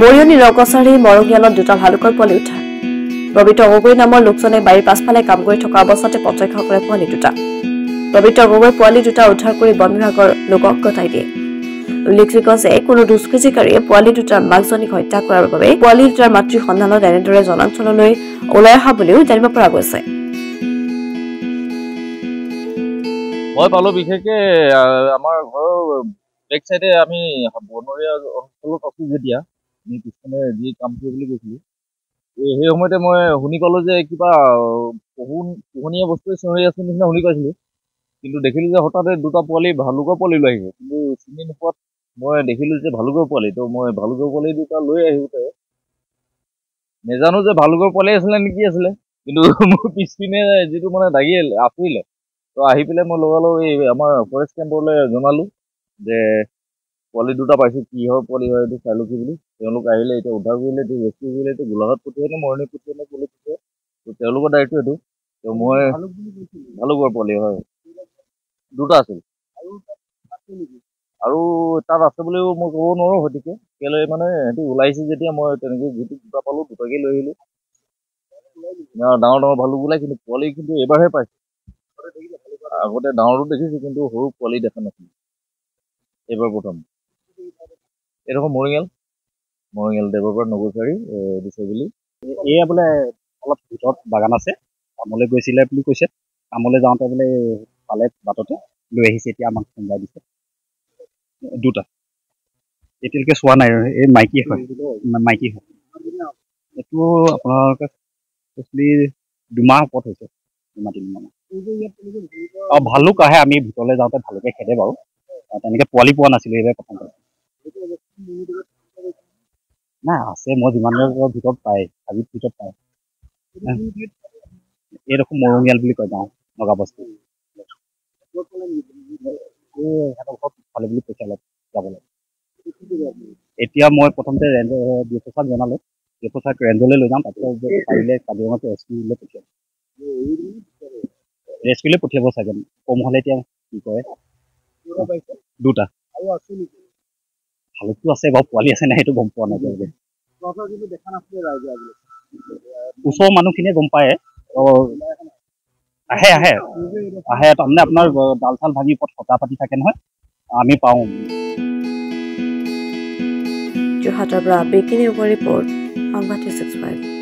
মৰিয়নি ৰকছাৰী মৰঙিয়ালত দুটা ভালুকৰ পোৱালি উদ্ধাৰ পবিত্ৰ গগৈ নামৰ লোকজনে বাৰীৰ পাছফালে কাম কৰি থকা অৱস্থাতে প্ৰত্যক্ষ কৰে পোৱালি দুটা পবিত্ৰ গগৈ পোৱালি দুটা উদ্ধাৰ কৰি বন বিভাগৰ লোকক গতাই দিয়ে উল্লেখযোগ্য যে কোনো দুষ্কৃতিকাৰীয়ে পোৱালি দুটাৰ মাকজনীক হত্যা কৰাৰ বাবে পোৱালি দুটাৰ মাতৃৰ সন্ধানত এনেদৰে জনাঞ্চললৈ ওলাই অহা বুলিও জানিব পৰা গৈছে মই পালো বিশেষকৈ আমাৰ ঘৰৰ বেক চাইডে আমি বনৰীয়া অঞ্চলত আছো যেতিয়া আমি পিছনে যি কাম কৰিবলৈ গৈছিলোঁ সেই সময়তে মই শুনি পালোঁ যে কিবা পোহনীয়া বস্তুৱে চিঞৰি আছে নিচিনা শুনি পাইছিলোঁ কিন্তু দেখিলোঁ যে হঠাতে দুটা পোৱালি ভালুকৰ পোৱালি লৈ আহিছে কিন্তু চিনি নোপোৱাত মই দেখিলোঁ যে ভালুকৰ পোৱালি তো মই ভালুকৰ পোৱালি দুটা লৈ আহিওঁতে নেজানো যে ভালুকৰ পোৱালি আছিলে নে কি আছিলে কিন্তু মোৰ পিছপিনে যিটো মানে দাগি আছিলে তো আহি পেলাই মই লগালগ এই আমাৰ ফৰেষ্ট কেম্পলৈ জনালোঁ যে পোৱালি দুটা পাইছোঁ কিহৰ পোৱালি হয় এইটো চাই লকি বুলি তেওঁলোক আহিলে এতিয়া উদ্ধাৰ কৰিলে এইটো ৰেস্কিউ কৰিলে এইটো গোলাঘাট পঠিয়ালে মৰণি পঠিয়ালে পুলিচ পঠিয়ালে তো তেওঁলোকৰ দায়িত্ব এইটো তো মই ভালুকৰ পোৱালি হয় দুটা আছিল আৰু তাত আছে বুলিও মই ক'ব নোৱাৰোঁ সঠিকে কেলৈ মানে সিহঁতি ওলাইছে যেতিয়া মই তেনেকৈ যিটো দুটা পালোঁ দুটাকে লৈ আহিলোঁ ডাঙৰ ডাঙৰ ভালুক ওলাই কিন্তু পোৱালি কিন্তু এইবাৰহে পাইছোঁ আগতে ডাঙৰটো দেখিছোঁ কিন্তু সৰু পোৱালি দেখা নাছিলোঁ এইবাৰ প্ৰথম এইডোখৰ মৰিঙেল দেৱৰ পৰা নগৰচাৰী দিছে বুলি এয়া বোলে অলপ ভিতৰত বাগান আছে কামলৈ গৈছিলে বুলি কৈছে কামলৈ যাওঁতে বোলে পালে বাটতে লৈ আহিছে এতিয়া আমাক সোমাই দিছে দুটা এতিয়ালৈকে চোৱা নাই এই মাইকী হয় এইটো আপোনালোকে একচুৱেলি 2 মাহ ওপৰত হৈছে 2-3 মাহ ভালুক আহে আমি ভিতৰলৈ যাওঁতে ভালুকে খেদে বাৰু তেনেকৈ পোৱালি পোৱা নাছিলোঁ এইবাৰ প্ৰথম নাই আছে মই যিমান ভিতৰত পায় হাবিত ভিতৰত পায় এইডোখৰ মৰঙিয়াল বুলি কয় গাঁও নগা বস্তু ভালে বুলি কৈছে অলপ যাব লাগে এতিয়া মই প্ৰথমতে ডিঅ'চাক জনালোঁ ডিঅ'চাক ৰেঞ্জলৈ লৈ যাম তাৰপিছত পাৰিলে কাজিৰঙাত ৰেস্কিউলৈ পঠিয়াম ৰেস্কিউলৈ পঠিয়াব চাগে কম হ'লে এতিয়া কি কৰে দুটা ভালুকটো আছে বাৰু পোৱালি আছে নাই সেইটো গম পোৱা নাই ওচৰৰ মানুহখিনিয়ে গম পায় আহে তাৰমানে আপোনাৰ ডাল চাল ভাঙি ওপৰত কটা পাতি থাকে নহয় আমি পাওঁ যোৰহাটৰ পৰা বিকিনি ৰিপৰ্ট সংবাদ 365